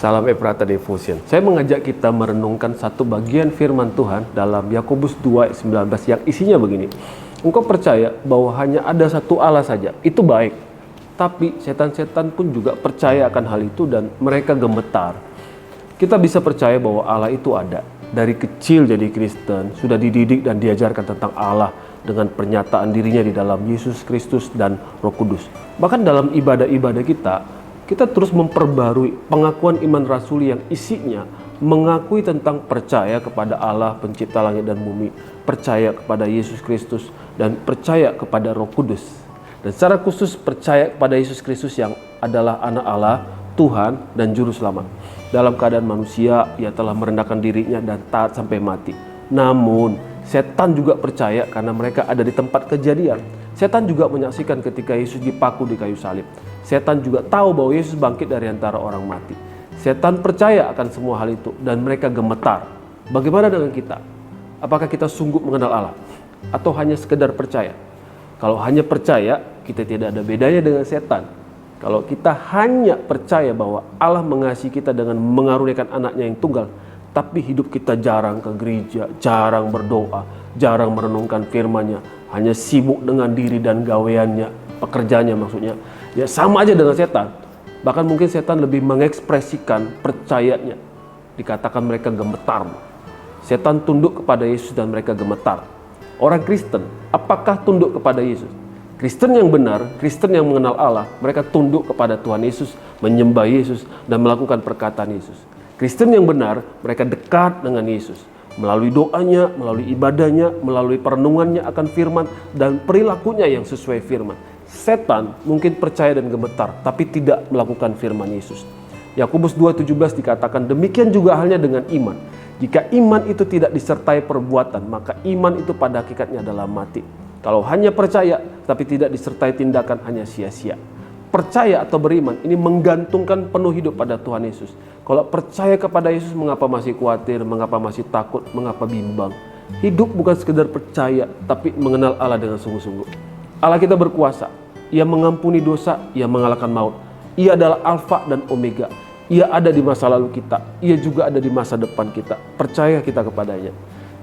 Salam Efrata Devotion. Saya mengajak kita merenungkan satu bagian firman Tuhan dalam Yakobus 2 ayat 19 yang isinya begini. Engkau percaya bahwa hanya ada satu Allah saja, itu baik. Tapi setan-setan pun juga percaya akan hal itu dan mereka gemetar. Kita bisa percaya bahwa Allah itu ada. Dari kecil jadi Kristen, sudah dididik dan diajarkan tentang Allah dengan pernyataan dirinya di dalam Yesus Kristus dan Roh Kudus. Bahkan dalam ibadah-ibadah kita terus memperbarui pengakuan iman rasuli yang isinya mengakui tentang percaya kepada Allah pencipta langit dan bumi, percaya kepada Yesus Kristus, dan percaya kepada Roh Kudus. Dan secara khusus percaya kepada Yesus Kristus yang adalah anak Allah, Tuhan, dan Juru Selamat. Dalam keadaan manusia, ia telah merendahkan dirinya dan taat sampai mati. Namun, setan juga percaya karena mereka ada di tempat kejadian. Setan juga menyaksikan ketika Yesus dipaku di kayu salib. Setan juga tahu bahwa Yesus bangkit dari antara orang mati. Setan percaya akan semua hal itu dan mereka gemetar. Bagaimana dengan kita? Apakah kita sungguh mengenal Allah? Atau hanya sekedar percaya? Kalau hanya percaya, kita tidak ada bedanya dengan setan. Kalau kita hanya percaya bahwa Allah mengasihi kita dengan mengaruniakan anaknya yang tunggal, tapi hidup kita jarang ke gereja, jarang berdoa, jarang merenungkan firman-Nya, hanya sibuk dengan diri dan gaweannya, pekerjaannya maksudnya, ya sama aja dengan setan. Bahkan mungkin setan lebih mengekspresikan percayanya. Dikatakan mereka gemetar. Setan tunduk kepada Yesus dan mereka gemetar. Orang Kristen, apakah tunduk kepada Yesus? Kristen yang benar, Kristen yang mengenal Allah, mereka tunduk kepada Tuhan Yesus, menyembah Yesus, dan melakukan perkataan Yesus. Kristen yang benar, mereka dekat dengan Yesus. Melalui doanya, melalui ibadahnya, melalui perenungannya akan firman, dan perilakunya yang sesuai firman. Setan mungkin percaya dan gemetar, tapi tidak melakukan firman Yesus. Yakobus 2:17 dikatakan, demikian juga halnya dengan iman. Jika iman itu tidak disertai perbuatan, maka iman itu pada hakikatnya adalah mati. Kalau hanya percaya, tapi tidak disertai tindakan, hanya sia-sia. Percaya atau beriman, ini menggantungkan penuh hidup pada Tuhan Yesus. Kalau percaya kepada Yesus, mengapa masih khawatir, mengapa masih takut, mengapa bimbang? Hidup bukan sekedar percaya, tapi mengenal Allah dengan sungguh-sungguh. Allah kita berkuasa, Ia mengampuni dosa, Ia mengalahkan maut. Ia adalah Alfa dan Omega. Ia ada di masa lalu kita, Ia juga ada di masa depan kita. Percaya kita kepadanya.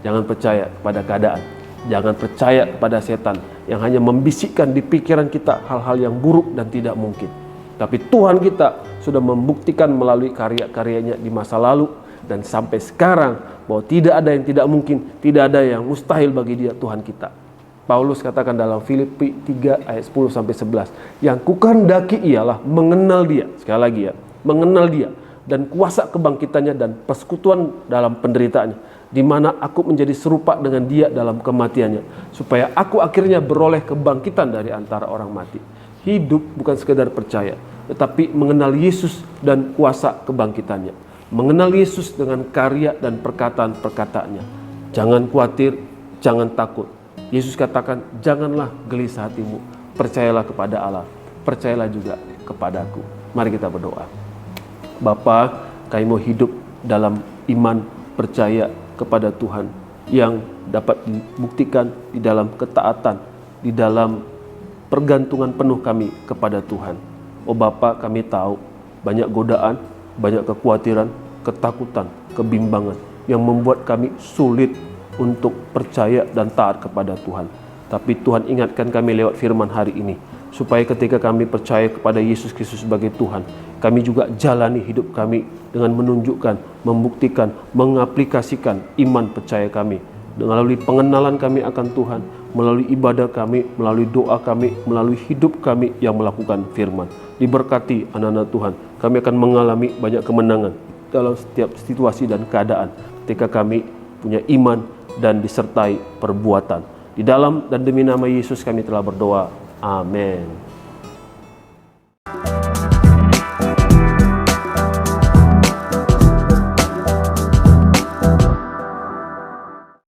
Jangan percaya kepada keadaan. Jangan percaya kepada setan yang hanya membisikkan di pikiran kita hal-hal yang buruk dan tidak mungkin. Tapi Tuhan kita sudah membuktikan melalui karya-karyanya di masa lalu dan sampai sekarang bahwa tidak ada yang tidak mungkin, tidak ada yang mustahil bagi Dia, Tuhan kita. Paulus katakan dalam Filipi 3 ayat 10-11, yang kukehendaki ialah mengenal Dia, sekali lagi ya, mengenal Dia dan kuasa kebangkitannya dan persekutuan dalam penderitaannya, di mana aku menjadi serupa dengan Dia dalam kematiannya, supaya aku akhirnya beroleh kebangkitan dari antara orang mati. Hidup bukan sekedar percaya, tetapi mengenal Yesus dan kuasa kebangkitannya. Mengenal Yesus dengan karya dan perkataan-perkataannya. Jangan khawatir, jangan takut. Yesus katakan, janganlah gelisah hatimu, percayalah kepada Allah, percayalah juga kepadaku. Mari kita berdoa. Bapa, kami mau hidup dalam iman, percaya kepada Tuhan yang dapat dibuktikan di dalam ketaatan, di dalam pergantungan penuh kami kepada Tuhan. Oh Bapa, kami tahu banyak godaan, banyak kekhawatiran, ketakutan, kebimbangan yang membuat kami sulit untuk percaya dan taat kepada Tuhan. Tapi Tuhan ingatkan kami lewat firman hari ini, supaya ketika kami percaya kepada Yesus Kristus sebagai Tuhan, kami juga jalani hidup kami dengan menunjukkan, membuktikan, mengaplikasikan iman percaya kami. Melalui pengenalan kami akan Tuhan, melalui ibadah kami, melalui doa kami, melalui hidup kami yang melakukan firman. Diberkati anak-anak Tuhan, kami akan mengalami banyak kemenangan dalam setiap situasi dan keadaan ketika kami punya iman dan disertai perbuatan. Di dalam dan demi nama Yesus kami telah berdoa. Amin.